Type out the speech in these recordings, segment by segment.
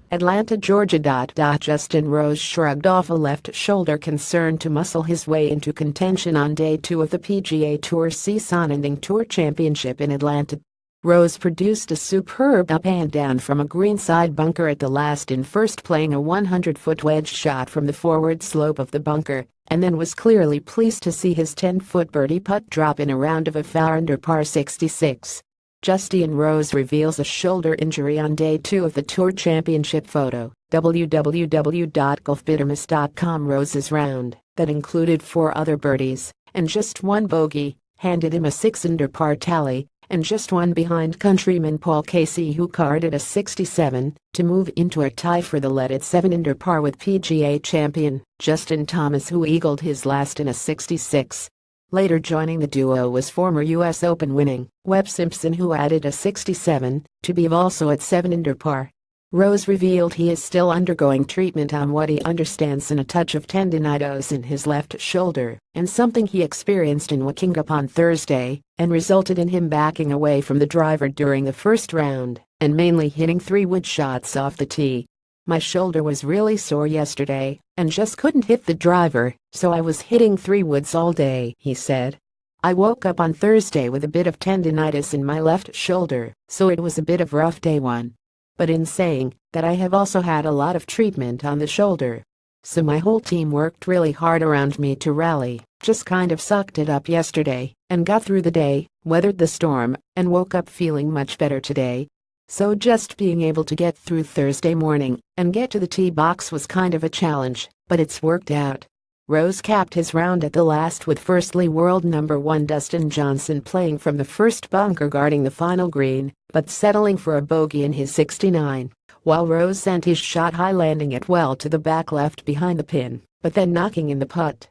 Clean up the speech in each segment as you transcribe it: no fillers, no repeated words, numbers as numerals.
Atlanta, Georgia. Justin Rose shrugged off a left shoulder concern to muscle his way into contention on day 2 of the PGA Tour season-ending Tour Championship in Atlanta. Rose produced a superb up and down from a greenside bunker at the last in first, playing a 100-foot wedge shot from the forward slope of the bunker, and then was clearly pleased to see his 10-foot birdie putt drop in a round of a 4-under par 66. Justin Rose reveals a shoulder injury on day 2 of the Tour Championship photo. www.golfbittermas.com. Rose's round, that included 4 other birdies and just 1 bogey, handed him a 6-under par tally, and just 1 behind countryman Paul Casey, who carded a 67, to move into a tie for the lead at 7-under par with PGA champion Justin Thomas, who eagled his last in a 66. Later joining the duo was former U.S. Open winning Webb Simpson, who added a 67 to be also at 7-under par. Rose revealed he is still undergoing treatment on what he understands in a touch of tendinitis in his left shoulder, and something he experienced in waking up on Thursday and resulted in him backing away from the driver during the first round and mainly hitting 3 wood shots off the tee. "My shoulder was really sore yesterday and just couldn't hit the driver, so I was hitting 3 woods all day," he said. "I woke up on Thursday with a bit of tendinitis in my left shoulder, so it was a bit of a rough day one. But in saying that, I have also had a lot of treatment on the shoulder. So my whole team worked really hard around me to rally, just kind of sucked it up yesterday and got through the day, weathered the storm, and woke up feeling much better today. So just being able to get through Thursday morning and get to the tee box was kind of a challenge, but it's worked out." Rose capped his round at the last with firstly world number 1 Dustin Johnson playing from the first bunker guarding the final green, but settling for a bogey in his 69, while Rose sent his shot high, landing it well to the back left behind the pin, but then knocking in the putt.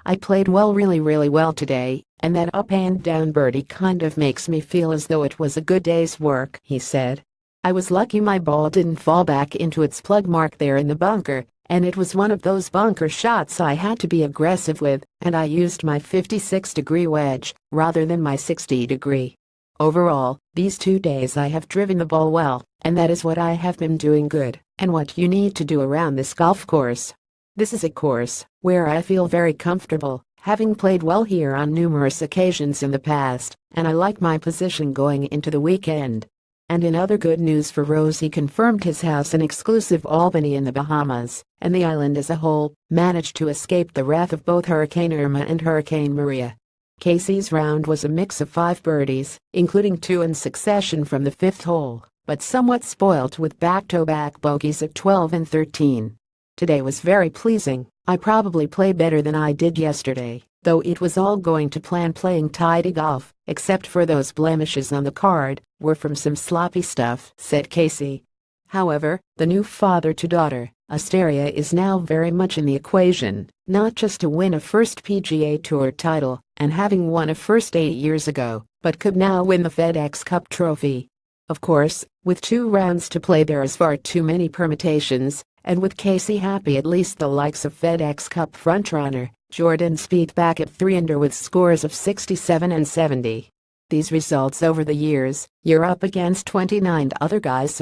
"I played well, really well today, and that up and down birdie kind of makes me feel as though it was a good day's work," he said. "I was lucky my ball didn't fall back into its plug mark there in the bunker, and it was one of those bunker shots I had to be aggressive with, and I used my 56-degree wedge rather than my 60-degree. Overall, these 2 days I have driven the ball well, and that is what I have been doing good, and what you need to do around this golf course. This is a course where I feel very comfortable, having played well here on numerous occasions in the past, and I like my position going into the weekend." And in other good news for Rose, he confirmed his house in exclusive Albany in the Bahamas, and the island as a whole, managed to escape the wrath of both Hurricane Irma and Hurricane Maria. Casey's round was a mix of 5 birdies, including 2 in succession from the 5th hole, but somewhat spoilt with back-to-back bogeys at 12 and 13. "Today was very pleasing. I probably played better than I did yesterday, though it was all going to plan. Playing tidy golf, except for those blemishes on the card, were from some sloppy stuff," said Casey. However, the new father-to-daughter, Asteria, is now very much in the equation, not just to win a first PGA Tour title, and having won a first 8 years ago, but could now win the FedEx Cup trophy. Of course, with 2 rounds to play there is far too many permutations, and with Casey happy, at least the likes of FedEx Cup frontrunner Jordan Spieth back at 3-under with scores of 67 and 70. "These results over the years, you're up against 29 other guys,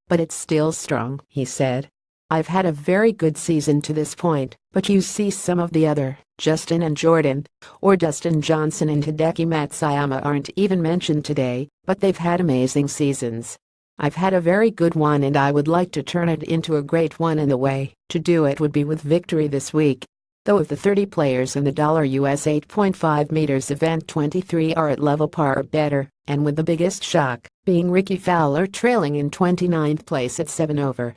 but it's still strong," he said. "I've had a very good season to this point, but you see some of the other Justin and Jordan, or Dustin Johnson and Hideki Matsuyama aren't even mentioned today, but they've had amazing seasons. I've had a very good one, and I would like to turn it into a great one, and the way to do it would be with victory this week." Though of the 30 players in the US 8.5 meters event, 23 are at level par or better, and with the biggest shock being Ricky Fowler trailing in 29th place at 7 over.